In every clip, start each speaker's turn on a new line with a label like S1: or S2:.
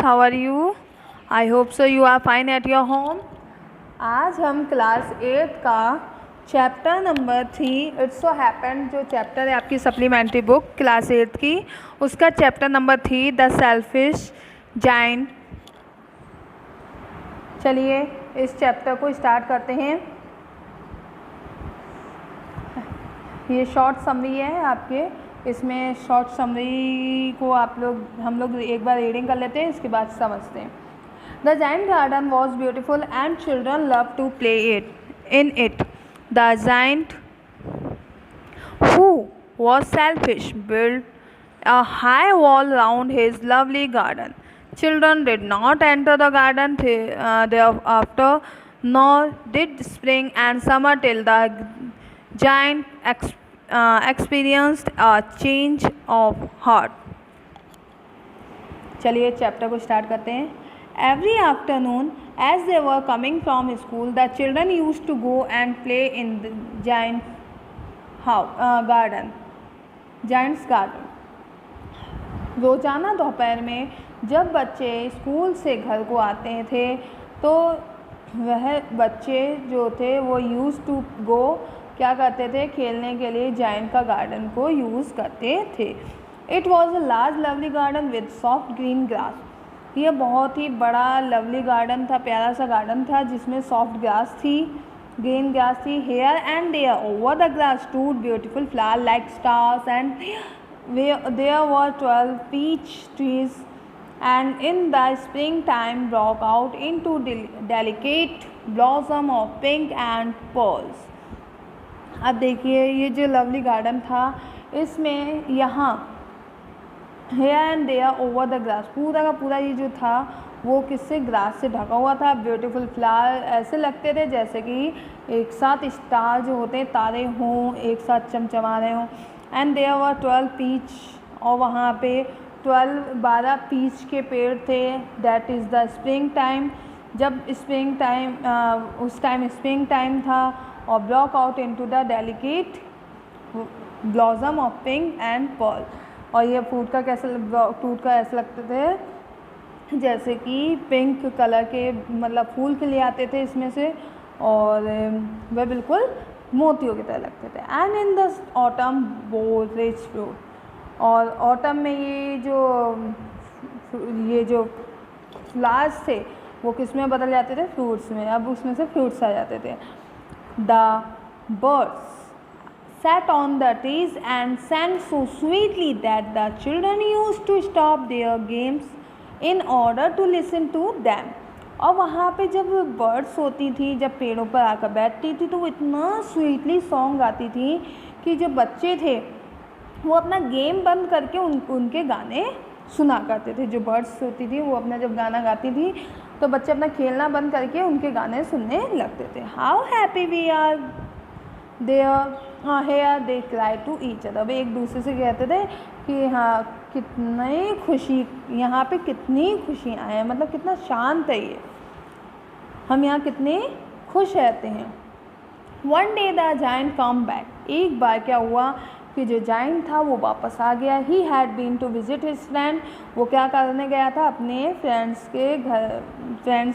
S1: how are you? I hope so you are fine at your home. आज हम class 8 का chapter number 3 it's so happened जो chapter है आपकी supplementary book class 8 की, उसका chapter number 3 the selfish giant. चलिए इस चैप्टर को स्टार्ट करते हैं। ये शॉर्ट समरी है आपके, इसमें शॉर्ट समरी को हम लोग एक बार रीडिंग कर लेते हैं, इसके बाद समझते हैं। The giant garden was beautiful and children love to play in it. The giant, who was selfish, built a high wall round his lovely garden. Children did not enter the garden thereafter, nor did spring and summer till the giant experienced a change of heart. चलिए chapter को start करते हैं। Every afternoon, as they were coming from school, the children used to go and play in the garden. Giant's garden. रोज़ाना दोपहर में जब बच्चे school से घर को आते थे तो वह बच्चे जो थे वो यूज़ टू गो क्या करते थे, खेलने के लिए जायंट का गार्डन को यूज़ करते थे। It was a large lovely garden with soft green grass. यह बहुत ही बड़ा लवली गार्डन था, प्यारा सा गार्डन था जिसमें सॉफ्ट ग्रास थी, ग्रीन ग्रास थी। Here and there over the grass stood beautiful flower like stars and there were 12 peach trees and in the spring time broke out into delicate blossom of pink and pearls. अब देखिए ये जो lovely garden था इसमें यहाँ here and there over the grass, पूरा का पूरा ये जो था वो किससे, ग्रास से ढका हुआ था। ब्यूटीफुल फ्लावर ऐसे लगते थे जैसे कि एक साथ स्टार जो होते हैं तारे हों, एक साथ चमचमा रहे हों। एंड देयर वर 12 पीच, और वहाँ पे 12 पीच के पेड़ थे। That is the spring time, जब स्प्रिंग टाइम उस टाइम स्प्रिंग टाइम था। और block out into the delicate blossom of pink and pearl, और ये टूट का ऐसे लगते थे जैसे कि पिंक कलर के मतलब फूल खिले आते थे इसमें से, और वह बिल्कुल मोतियों की तरह लगते थे। And in the autumn bore rich fruit, और ऑटम में ये जो फ्लावर्स थे वो किस में बदल जाते थे, फ्रूट्स में। अब उसमें से फ्रूट्स आ जाते थे। The birds sat on the trees and sang so sweetly that the children used to stop their games in order to listen to them. और वहाँ पे जब बर्ड्स होती थी, जब पेड़ों पर आकर बैठती थी तो वो इतना स्वीटली सॉन्ग गाती थी कि जो बच्चे थे वो अपना गेम बंद करके उनके गाने सुना करते थे। जो बर्ड्स होती थी वो अपना जब गाना गाती थी तो बच्चे अपना खेलना बंद करके उनके गाने सुनने लगते थे। How happy we are there here they cry to each other. वे एक दूसरे से कहते थे कि हाँ कितनी खुशी, यहाँ पे कितनी खुशियाँ हैं, मतलब कितना शांत है ये, हम यहाँ कितने खुश रहते हैं। One day the giant come back, एक बार क्या हुआ कि जो जायंट था वो वापस आ गया। He had been to visit his friend, वो क्या करने गया था, अपने फ्रेंड्स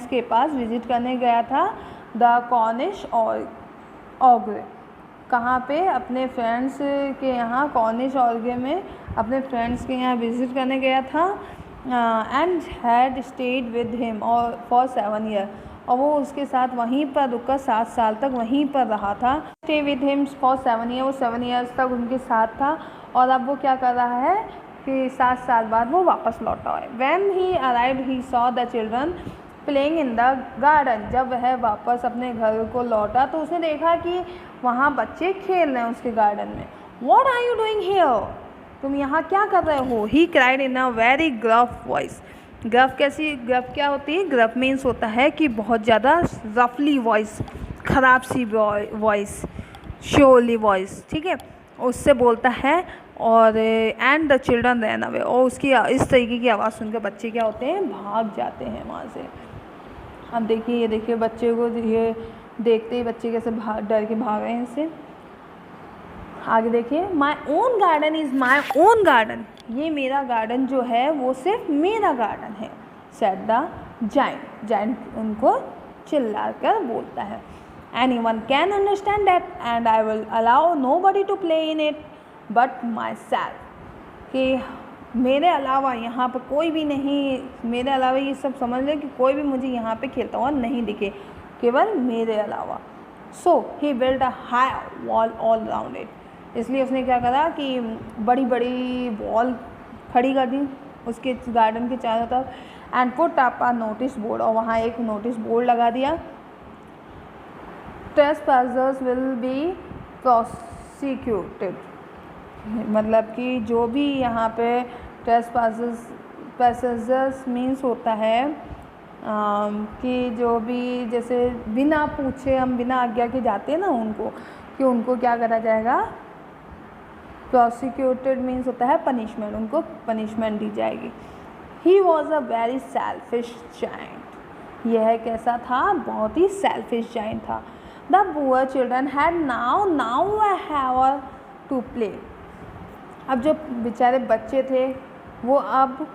S1: के पास विजिट करने गया था। द कॉर्निश ऑग्रे, कहाँ पे, अपने फ्रेंड्स के यहाँ कॉर्निश ऑग्रे में अपने फ्रेंड्स के यहाँ विज़िट करने गया था। And had stayed with him और फॉर 7 ईयर, और वो उसके साथ वहीं पर रुका, 7 साल तक वहीं पर रहा था। Stay with him for 7 year, वो 7 ईयर्स तक उनके साथ था। और अब वो क्या कर रहा है कि 7 साल बाद वो वापस लौटा है। When he arrived he saw the children playing in the garden, जब वह वापस अपने घर को लौटा तो उसने देखा कि वहाँ बच्चे खेल रहे हैं उसके गार्डन में। What are you doing here? तुम यहाँ क्या कर रहे हो? He cried in a very gruff voice. Gruff क्या होती है? ग्रफ मीन्स होता है कि बहुत ज़्यादा रफली वॉइस, ख़राब सी वॉइस, श्योरली वॉइस, ठीक है, उससे बोलता है। और and the children ran away, और उसकी इस तरीके की आवाज़ सुनकर बच्चे क्या होते हैं, भाग जाते हैं वहाँ से। अब देखिए, ये देखिए बच्चे को, ये देखते ही बच्चे कैसे डर के भाग रहे हैं इससे। आगे देखिए, my own garden is my own garden, ये मेरा गार्डन जो है वो सिर्फ मेरा गार्डन है। Said the giant. जाइंट उनको चिल्ला कर बोलता है, anyone can understand that and I will allow nobody to play in it but myself, कि मेरे अलावा यहाँ पर कोई भी नहीं, मेरे अलावा ये सब समझ ले कि कोई भी मुझे यहाँ पे खेलता हुआ नहीं दिखे, केवल मेरे अलावा। So he build a high wall all around it, इसलिए उसने क्या करा कि बड़ी बड़ी वॉल खड़ी कर दी उसके गार्डन के चारों तरफ, and put up a notice board, और वहाँ एक नोटिस बोर्ड लगा दिया, ट्रेसपासर्स विल बी प्रोसिक्यूटेड, मतलब कि जो भी यहाँ पे ट्रेसपासर्स मीन्स होता है कि जो भी जैसे बिना पूछे हम बिना आज्ञा के जाते हैं ना उनको, कि उनको क्या करा जाएगा, प्रोसिक्यूटेड मीन्स होता है पनिशमेंट, उनको पनिशमेंट दी जाएगी। He was a very selfish giant, यह कैसा था, बहुत ही सेल्फिश जाइंट था। The poor children had now I have to play, अब जो बेचारे बच्चे थे वो अब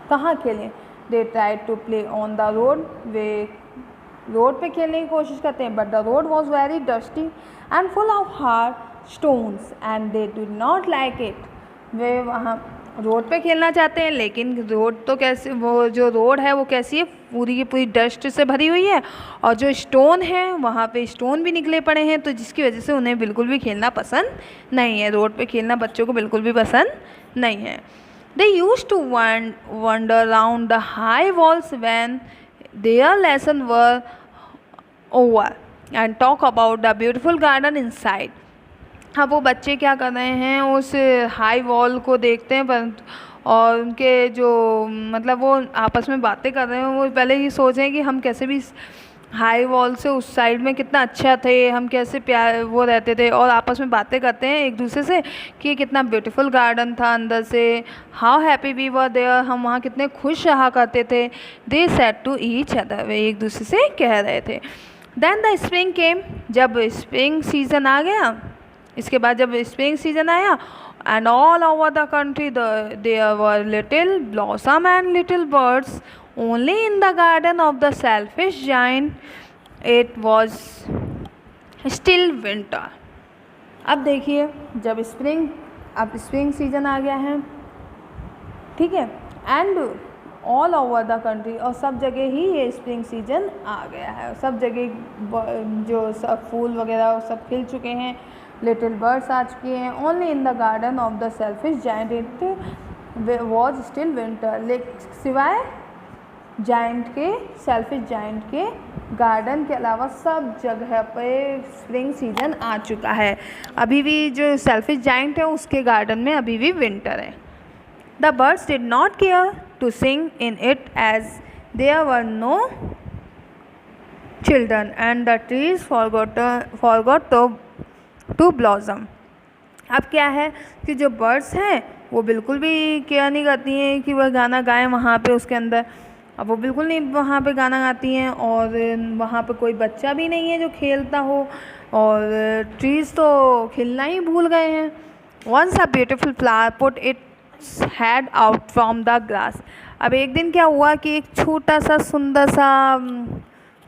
S1: कहाँ खेलें, they try to play on the road, वे रोड पे खेलने की कोशिश करते हैं, but the road was very dusty and full of hard stones and they did not like it, वे वहाँ रोड पे खेलना चाहते हैं लेकिन रोड तो कैसे, वो जो रोड है वो कैसी है, पूरी की पूरी डस्ट से भरी हुई है, और जो स्टोन है वहाँ पे स्टोन भी निकले पड़े हैं, तो जिसकी वजह से उन्हें बिल्कुल भी खेलना पसंद नहीं है, रोड पे खेलना बच्चों को बिल्कुल भी पसंद नहीं है। They used to wander around the high walls when their lessons were over and talk about the beautiful garden inside. अब वो बच्चे क्या कर रहे हैं, उस हाई वॉल को देखते हैं परंतु, और उनके जो मतलब वो आपस में बातें कर रहे हैं, वो पहले ही सोच रहे हैं कि हम कैसे भी हाई वॉल से उस साइड में कितना अच्छा थे, हम कैसे प्यार वो रहते थे, और आपस में बातें करते हैं एक दूसरे से कि कितना ब्यूटीफुल गार्डन था अंदर से, how happy we were there, हम वहाँ कितने खुश रहा करते थे। They said to each other, वे एक दूसरे से कह रहे थे। देन द स्प्रिंग केम, जब स्प्रिंग सीज़न आ गया, इसके बाद जब स्प्रिंग सीज़न आया, and all over the country there were little blossom and little birds, only in the garden of the selfish giant it was still winter। अब देखिए जब अब स्प्रिंग सीजन आ गया है, ठीक है, and all over the country, और सब जगह ही ये स्प्रिंग सीजन आ गया है, सब जगह जो सब फूल वगैरह सब खिल चुके हैं, लिटिल बर्ड्स आ चुके हैं। Only in the garden of the selfish giant it was still winter, सिवाय जाइंट के, सेल्फिश जाइंट के गार्डन के अलावा सब जगह पे स्प्रिंग सीजन आ चुका है, अभी भी जो सेल्फिश जाइंट है उसके गार्डन में अभी भी विंटर है। The birds did not care to sing in it as there were no children and the trees forgot to blossom. अब क्या है कि जो बर्ड्स हैं वो बिल्कुल भी केयर नहीं करती हैं कि वह गाना गाएं वहाँ पे उसके अंदर, अब वो बिल्कुल नहीं वहाँ पे गाना गाती हैं, और वहाँ पे कोई बच्चा भी नहीं है जो खेलता हो, और ट्रीज़ तो खिलना ही भूल गए हैं। Once a beautiful flower put its head out from the grass, अब एक दिन क्या हुआ कि एक छोटा सा सुंदर सा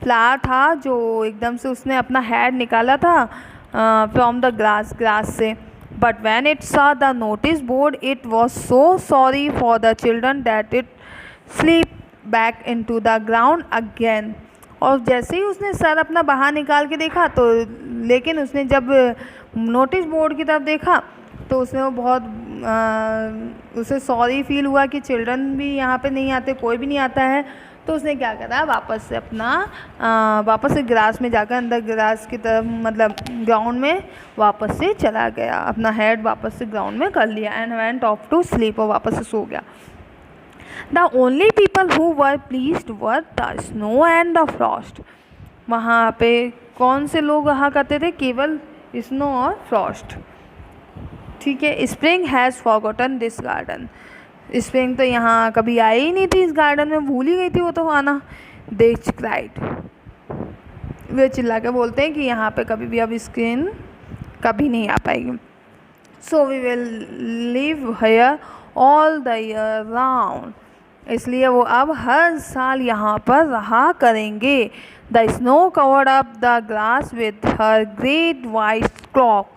S1: फ्लावर था जो एकदम से उसने अपना हेड निकाला था फ्रॉम द ग्रास से, but when it saw the notice board it was so sorry for the children that it sleep back into the ground again, और जैसे ही उसने सर अपना बाहर निकाल के देखा तो, लेकिन उसने जब नोटिस बोर्ड की तरफ देखा तो उसने वो बहुत उसे सॉरी फील हुआ कि चिल्ड्रन भी यहाँ पे नहीं आते, कोई भी नहीं आता है, तो उसने क्या करा, वापस से ग्रास में जाकर अंदर ग्रास की तरफ मतलब ग्राउंड में वापस से चला गया, अपना हेड वापस से ग्राउंड में कर लिया, and went off to sleep, और वापस से सो गया। The only people who were pleased were the snow and the frost। वहाँ पे कौन से लोग रहा करते थे, केवल स्नो और फ्रॉस्ट, ठीक है। Spring has forgotten this garden, spring तो यहाँ कभी आई ही नहीं थी, इस गार्डन में भूल ही गई थी वो तो आना। दे क्राइड, वे चिल्ला के बोलते हैं कि यहाँ पे कभी भी अब स्प्रिंग कभी नहीं आ पाएगी। So we will live here all the year round, इसलिए वो अब हर साल यहाँ पर रहा करेंगे। The snow covered up the grass with her great white cloak.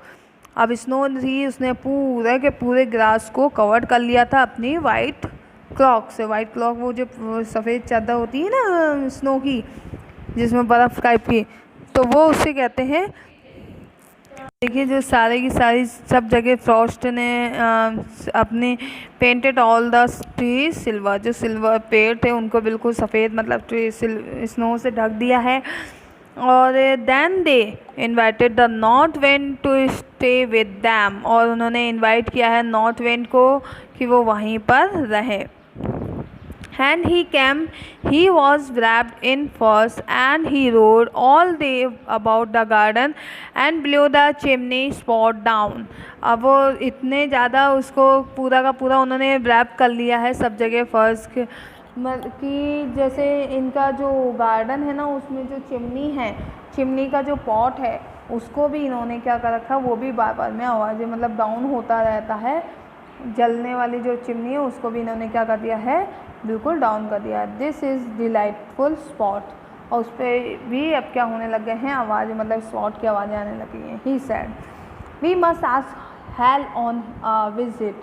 S1: अब स्नो थी, उसने पूरे के पूरे ग्रास को कवर कर लिया था अपनी वाइट क्लॉक से। वाइट क्लॉक वो जो सफ़ेद चादर होती है ना स्नो की, जिसमें बर्फ़ टाइप की, तो वो उससे कहते हैं। देखिए जो सारे की सारी सब जगह फ्रॉस्ट ने अपने painted all the tree silver, जो सिल्वर पेड़ थे उनको बिल्कुल सफ़ेद मतलब ट्री स्नो से ढक दिया है। और then they invited the north wind to stay with them, और उन्होंने इनवाइट किया है नॉर्थ विंड को कि वो वहीं पर रहे। And he came, he was wrapped in furs, and he rode all day about the garden and blew the chimney spot down. अब वो इतने ज़्यादा उसको पूरा का पूरा उन्होंने रैप कर लिया है सब जगह फर्स के कि जैसे इनका जो गार्डन है ना उसमें जो चिमनी है, चिमनी का जो पॉट है उसको भी इन्होंने क्या कर रखा, वो भी बार बार में आवाज़ें मतलब डाउन होता रहता है। जलने वाली जो चिमनी है उसको भी इन्होंने क्या कर दिया है, बिल्कुल डाउन कर दिया। दिस इज़ डिलाइटफुल स्पॉट, और उस पर भी अब क्या होने लग गए हैं आवाज़, मतलब स्पॉट की आवाज़ें आने लगी हैं। He said we must ask hail on visit.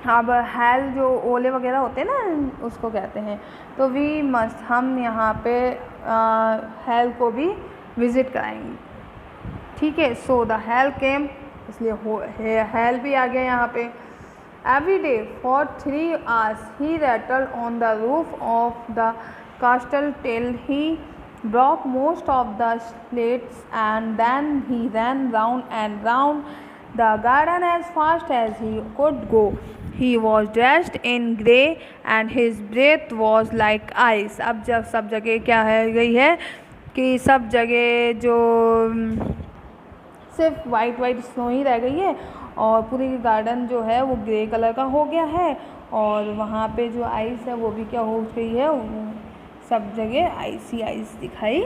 S1: अब हेल जो ओले वगैरह होते हैं ना उसको कहते हैं, तो वी मस्ट हम यहाँ पे हेल को भी विज़िट कराएंगे, ठीक है। सो द हेल केम, इसलिए हेल भी आ गया यहाँ पे। Every day for 3 hours he rattled on the roof of the castle till he broke most of the slates, and then he ran round and round the garden as fast as he could go. He was dressed in grey and his breath was like ice. अब जब सब जगह क्या है गई है कि सब जगह जो सिर्फ वाइट वाइट स्नो ही रह गई है और पूरी गार्डन जो है वो ग्रे कलर का हो गया है, और वहाँ पे जो आइस है वो भी क्या हो गई है, सब जगह आइसी आइस दिखाई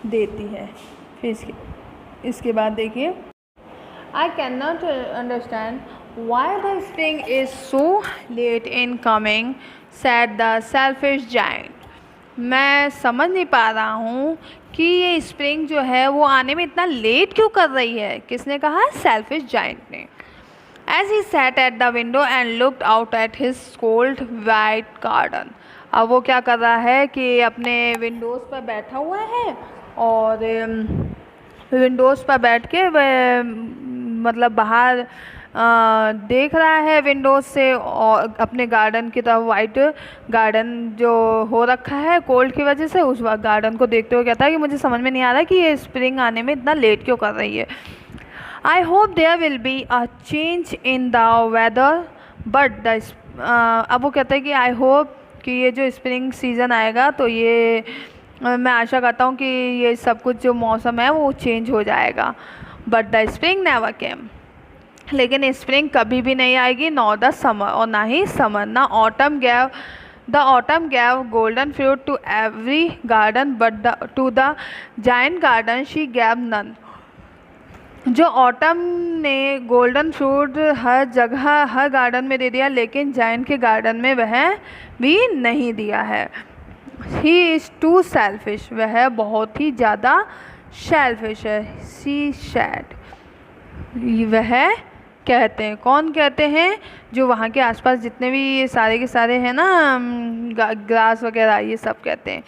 S1: देती है। फिर इसके बाद देखिए, I can not understand why the spring is so let in coming, sad the selfish giant. मैं समझ नहीं पा रहा हूँ कि ये स्प्रिंग जो है वो आने में इतना लेट क्यों कर रही है। किसने कहा? सेल्फिश जायंट ने। As he sat at the window and looked out at his cold white garden. अब वो क्या कर रहा है कि अपने विंडोज़ पर बैठा हुआ है और विंडोज़ पर बैठ के वह मतलब बाहर देख रहा है विंडोज़ से, और अपने गार्डन की तरफ, वाइट गार्डन जो हो रखा है कोल्ड की वजह से, उस गार्डन को देखते हुए कहता है कि मुझे समझ में नहीं आ रहा कि ये स्प्रिंग आने में इतना लेट क्यों कर रही है। I hope there will be a change in the weather, but the अब वो कहता है कि आई होप कि ये जो स्प्रिंग सीज़न आएगा तो ये मैं आशा करता हूँ कि ये सब कुछ जो मौसम है वो चेंज हो जाएगा। But the spring never came, लेकिन स्प्रिंग कभी भी नहीं आएगी, नॉ द समर, और ना ही समर, ना autumn gave the autumn gave golden fruit to every garden, but to the giant garden she gave none. जो ऑटम ने गोल्डन फ्रूट हर जगह हर गार्डन में दे दिया, लेकिन जायंट के गार्डन में वह भी नहीं दिया है। ही इज़ टू सेल्फिश, वह बहुत ही ज़्यादा सेल्फिश है। सी सैड, वह कहते हैं, कौन कहते हैं? जो वहाँ के आसपास जितने भी ये सारे के सारे हैं ना ग्रास वगैरह, ये सब कहते हैं।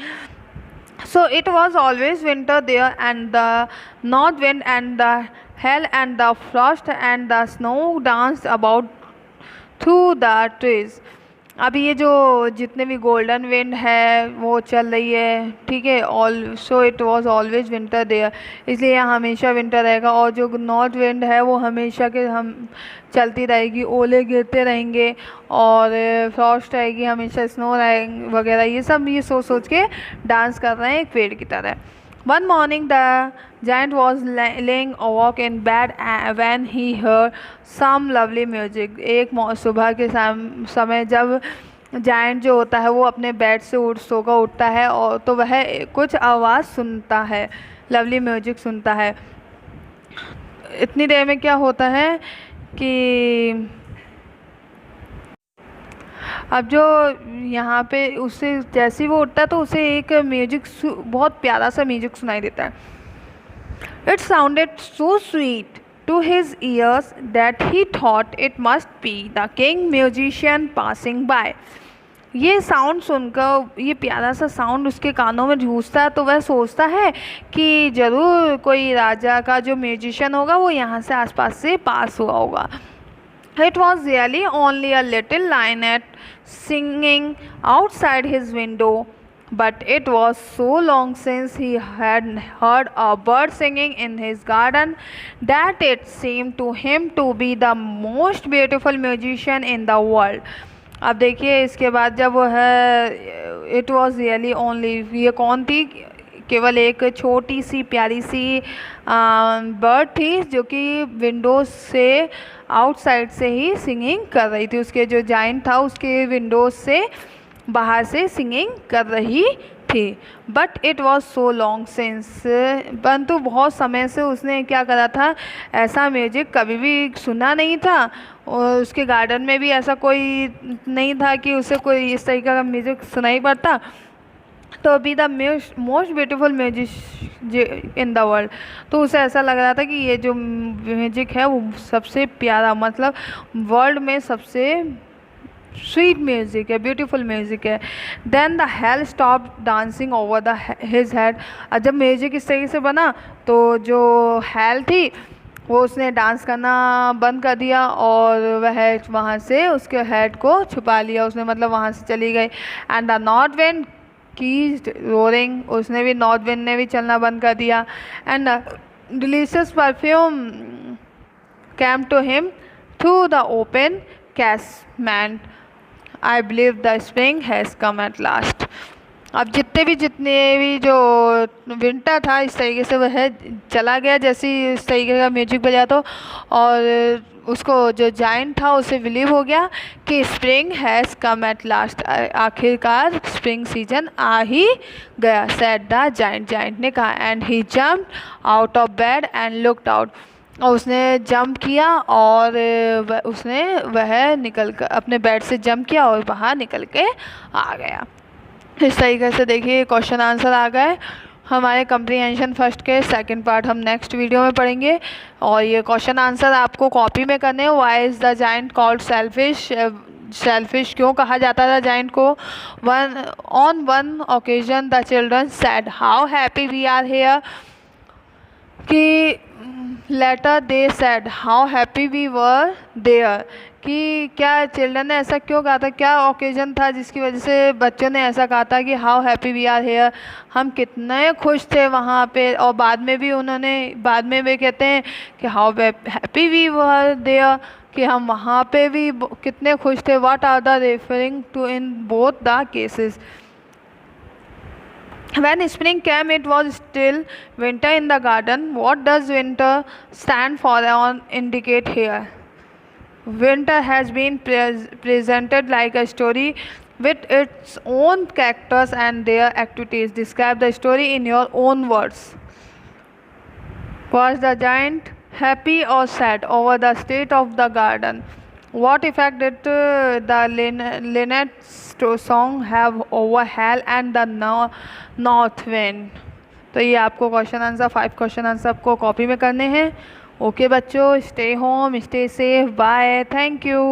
S1: So it was always winter there, and the north wind and the hail and the frost and the snow danced about through the trees. अब ये जो जितने भी गोल्डन विंड है वो चल रही है, ठीक है, also it was always winter there, इसलिए यहाँ हमेशा विंटर रहेगा। और जो नॉर्थ विंड है वो हमेशा के हम चलती रहेगी, ओले गिरते रहेंगे और फ्रॉस्ट रहेगी, हमेशा स्नो रहेगी वगैरह, ये सब ये सोच सोच के डांस कर रहे हैं एक पेड़ की तरह। One morning the giant was laying awake in bed when he heard some lovely music. एक सुबह के समय जब जायंट जो होता है वो अपने बेड से सोकर उठता है और तो वह कुछ आवाज़ सुनता है, लवली म्यूजिक सुनता है। इतनी देर में क्या होता है कि अब जो यहाँ पे उससे जैसे ही वो उठता है तो उसे एक म्यूजिक बहुत प्यारा सा म्यूजिक सुनाई देता है। It sounded so sweet to his ears that he thought it must be the king musician passing by. ये साउंड सुनकर, ये प्यारा सा साउंड उसके कानों में गूंजता है तो वह सोचता है कि ज़रूर कोई राजा का जो म्यूजिशियन होगा वो यहाँ से आसपास से पास हुआ होगा। It was really only a little linnet singing outside his window, but it was so long since he had heard a bird singing in his garden that it seemed to him to be the most beautiful musician in the world. अब देखिए इसके बाद जब वो है it was really only, ये कौन थी? केवल एक छोटी सी प्यारी सी बर्ड थी जो कि विंडोज से आउटसाइड से ही सिंगिंग कर रही थी। उसके जो जाइंट था उसके विंडोज से बाहर से सिंगिंग कर रही थी। But it was so long since, परंतु बहुत समय से उसने क्या करा था, ऐसा म्यूजिक कभी भी सुना नहीं था और उसके गार्डन में भी ऐसा कोई नहीं था कि उसे कोई इस तरीके का म्यूजिक सुनाई पड़ता। तो be the most beautiful music in the world, तो उसे ऐसा लग रहा था कि ये जो म्यूजिक है वो सबसे प्यारा, मतलब वर्ल्ड में सबसे स्वीट म्यूजिक है, ब्यूटीफुल म्यूजिक है। Then the hail stop dancing over the his head. और जब म्यूजिक इस तरीके से बना तो जो हेल थी वो उसने डांस करना बंद कर दिया और वह वहाँ से उसके हेड को छुपा लिया उसने, मतलब वहाँ से चली गई। And the north wind kept roaring, उसने भी, नॉर्थ विंड ने भी चलना बंद कर दिया। And delicious perfume came to him through the open casement, I believe the spring has come at last. अब जितने भी जो विंटर था इस तरीके से वह चला गया जैसे ही इस तरीके का म्यूजिक बजा, तो और उसको जो जाइंट था उसे बिलीव हो गया कि spring has come at last, आखिरकार स्प्रिंग सीजन आ ही गया। सेड द जाइंट, जाइंट ने कहा। And he jumped out of bed and looked out, और उसने जंप किया और उसने वह निकल कर अपने बेड से जंप किया और बाहर निकल के आ गया। इस तरीके से देखिए क्वेश्चन आंसर आ गए हमारे कम्प्रीहेंशन फर्स्ट के। सेकंड पार्ट हम नेक्स्ट वीडियो में पढ़ेंगे और ये क्वेश्चन आंसर आपको कॉपी में करने हैं। Why is the giant called selfish, selfish क्यों कहा जाता था जाइंट को? On one occasion the children said how happy we are here, कि later they said how happy we were there, कि क्या चिल्ड्रन ने ऐसा क्यों कहा था, क्या ओकेजन था जिसकी वजह से बच्चों ने ऐसा कहा था कि how happy we are here, हम कितने खुश थे वहाँ पे। और बाद में भी उन्होंने, बाद में वे कहते हैं कि how happy we were there, कि हम वहाँ पे भी कितने खुश थे। What are the referring to in both the cases? When spring came, it was still winter in the garden. What does winter stand for or indicate here? Winter has been presented like a story with its own characters and their activities. Describe the story in your own words. Was the giant happy or sad over the state of the garden? What effect did the linnet's song have over hell and the north wind? तो ये आपको question answer 5 question answer आपको copy में करने हैं। Okay बच्चों, stay home, stay safe, bye, thank you.